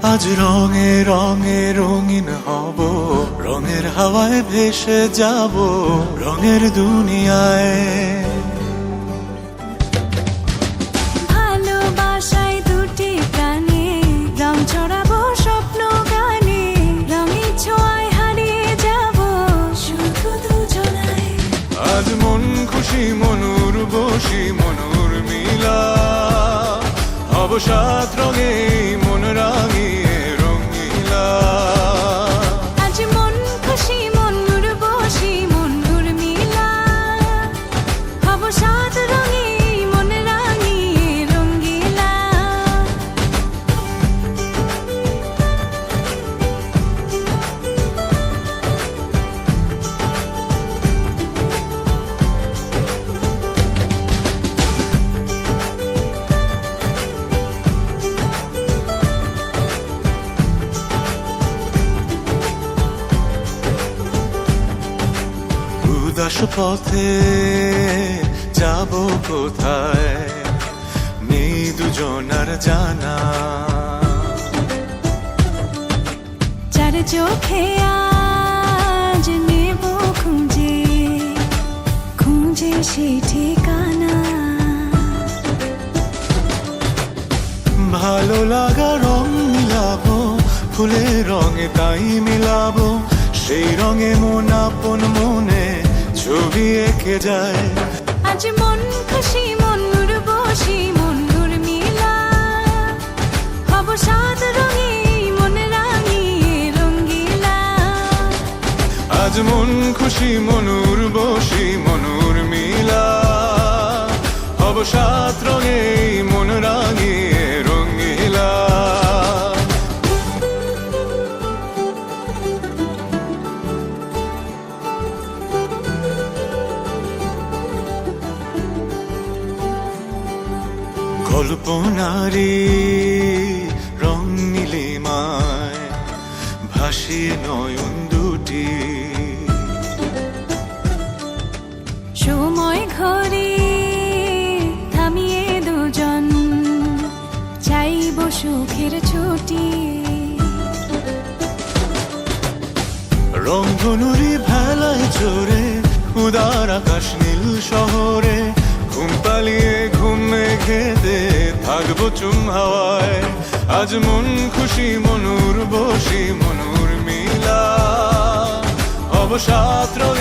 আজ রঙে রঙে রঙিন হব, রঙের হাওয়ায় ভেসে যাব রঙের দুনিয়ায়। ভালোবাসায় দুটি প্রাণে রং ছড়াবো স্বপ্ন গানে, রঙের ছোঁয়ায় হারিয়ে যাব শুধু দুজনায়। আজ মন খুশি মনুর বসি মনুর মিলা, হব সাত রঙে মন রাঙিয়ে রঙিলা। আজ মন খুশি মনুর বসি মনুর মিলা, হব সাত রঙে মন রাঙিয়ে রঙ্গিলা। উদাস পথে যাব কোথায়, নেই দুজনার জানা। চার চোখে আজ নেব খুঁজে খুঁজে সে ঠিকানা। ভালো লাগা রং মিলাবো, ফুলের রঙে তাই মিলাবো, সেই রঙে মন আপন মনে ছবি এঁকে যায়। আজ মন খুশি মনুর বসি মনুর মিলা, হব সাত রঙে মন রাঙিয়ে রঙ্গিলা। আজ মন খুশি মনুর বসি মনুর মিলা, হব সাত রঙে মন রাঙিয়ে রঙিলা। কল্পনারি রং নীলিমায় ভাসিয়ে নয়ন দুটি, সময় ঘরে থামিয়ে দুজন চাইব সুখের ছুটি। রংধনুরি ভেলায় চড়ে উদার আকাশ নীল শহরে, ঘুম পালিয়ে ঘুম মেঘেতে থাকবো চুম হাওয়ায়। আজ মন খুশি মনুর বসি মনুর মিলা, হব সাত রঙে